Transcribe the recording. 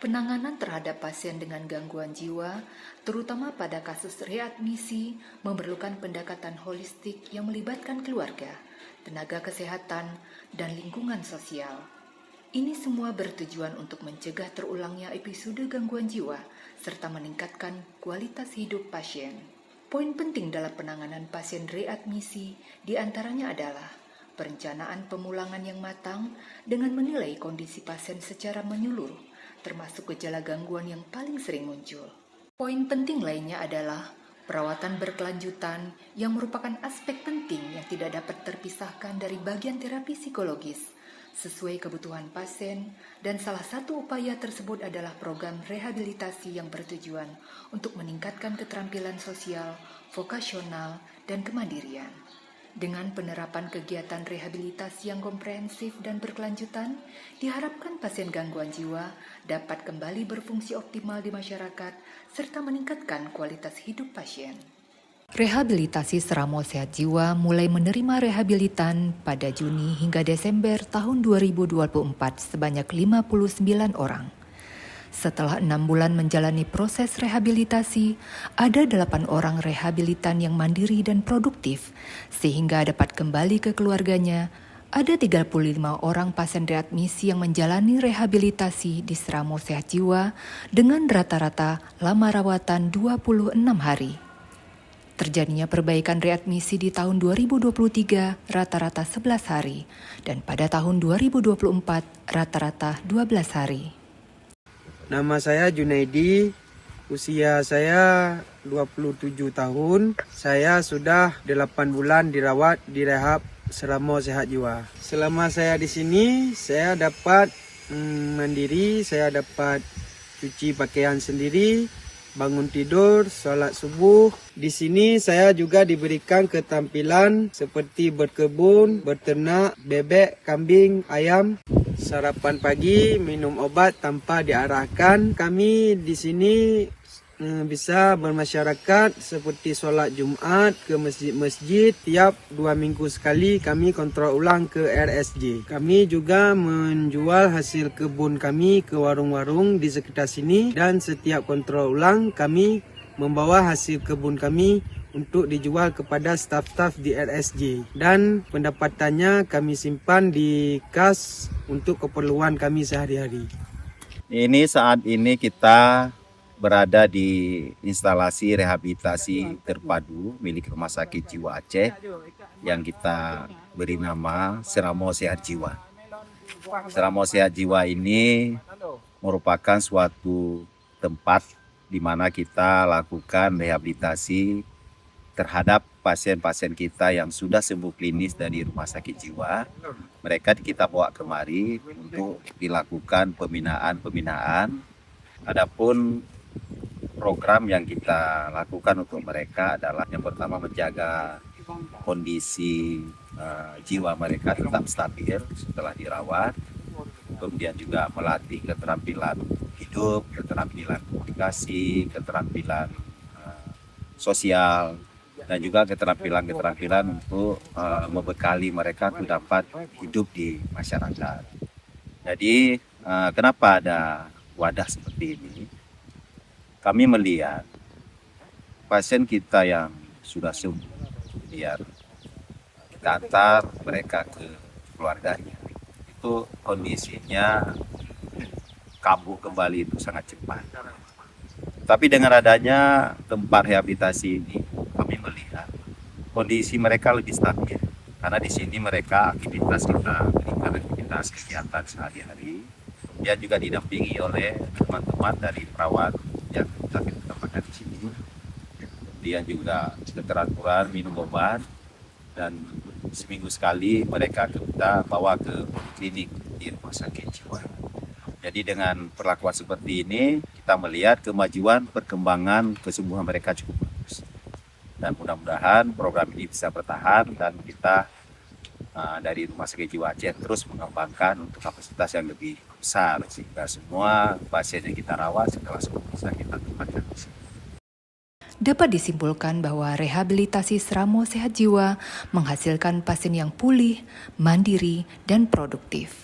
Penanganan terhadap pasien dengan gangguan jiwa, terutama pada kasus readmisi, memerlukan pendekatan holistik yang melibatkan keluarga, tenaga kesehatan, dan lingkungan sosial. Ini semua bertujuan untuk mencegah terulangnya episode gangguan jiwa, serta meningkatkan kualitas hidup pasien. Poin penting dalam penanganan pasien readmisi diantaranya adalah perencanaan pemulangan yang matang dengan menilai kondisi pasien secara menyeluruh, termasuk gejala gangguan yang paling sering muncul. Poin penting lainnya adalah perawatan berkelanjutan yang merupakan aspek penting yang tidak dapat terpisahkan dari bagian terapi psikologis sesuai kebutuhan pasien, dan salah satu upaya tersebut adalah program rehabilitasi yang bertujuan untuk meningkatkan keterampilan sosial, vokasional, dan kemandirian. Dengan penerapan kegiatan rehabilitasi yang komprehensif dan berkelanjutan, diharapkan pasien gangguan jiwa dapat kembali berfungsi optimal di masyarakat serta meningkatkan kualitas hidup pasien. Rehabilitasi Seramo Sehat Jiwa mulai menerima rehabilitan pada Juni hingga Desember tahun 2024 sebanyak 59 orang. Setelah 6 bulan menjalani proses rehabilitasi, ada 8 orang rehabilitan yang mandiri dan produktif, sehingga dapat kembali ke keluarganya. Ada 35 orang pasien readmisi yang menjalani rehabilitasi di Seramo Sehat Jiwa dengan rata-rata lama rawatan 26 hari. Terjadinya perbaikan readmisi di tahun 2023 rata-rata 11 hari, dan pada tahun 2024 rata-rata 12 hari. Nama saya Junaidi, usia saya 27 tahun. Saya sudah 8 bulan dirawat di rehab Seramo Sehat Jiwa. Selama saya di sini, saya dapat mandiri, saya dapat cuci pakaian sendiri, bangun tidur, sholat subuh. Di sini saya juga diberikan keterampilan seperti berkebun, berternak, bebek, kambing, ayam. Sarapan pagi, minum obat tanpa diarahkan. Kami di sini bisa bermasyarakat seperti sholat Jumat ke masjid-masjid. Tiap 2 minggu sekali kami kontrol ulang ke RSJ. Kami juga menjual hasil kebun kami ke warung-warung di sekitar sini. Dan setiap kontrol ulang kami membawa hasil kebun kami untuk dijual kepada staf-staf di RSJ. Dan pendapatannya kami simpan di kas untuk keperluan kami sehari-hari. Ini saat ini kita berada di instalasi rehabilitasi terpadu milik Rumah Sakit Jiwa Aceh yang kita beri nama Seramo Sehat Jiwa. Seramo Sehat Jiwa ini merupakan suatu tempat di mana kita lakukan rehabilitasi terhadap pasien-pasien kita yang sudah sembuh klinis dari rumah sakit jiwa. Mereka kita bawa kemari untuk dilakukan pembinaan. Adapun program yang kita lakukan untuk mereka adalah yang pertama menjaga kondisi jiwa mereka tetap stabil setelah dirawat. Kemudian juga melatih keterampilan hidup, keterampilan komunikasi, keterampilan sosial, dan juga keterampilan untuk membekali mereka untuk dapat hidup di masyarakat. Jadi kenapa ada wadah seperti ini? Kami melihat pasien kita yang sudah sembuh, biar kita antar mereka ke keluarganya. Itu kondisinya kambuh kembali itu sangat cepat. Tapi dengan adanya tempat rehabilitasi ini, kami melihat kondisi mereka lebih stabil. Karena di sini mereka aktivitas kegiatan sehari-hari. Dia juga didampingi oleh teman-teman dari perawat yang kita tempatkan di sini. Kemudian juga keteraturan minum obat, dan seminggu sekali mereka kita bawa ke klinik di rumah sakit jiwa. Jadi dengan perlakuan seperti ini, kita melihat kemajuan perkembangan kesembuhan mereka cukup bagus. Dan mudah-mudahan program ini bisa bertahan, dan kita dari Rumah Sakit Jiwa Aceh terus mengembangkan untuk kapasitas yang lebih besar, sehingga semua pasien yang kita rawat setelah sembuh bisa kita tempatkan di sini. Dapat disimpulkan bahwa rehabilitasi Seramo Sehat Jiwa menghasilkan pasien yang pulih, mandiri, dan produktif.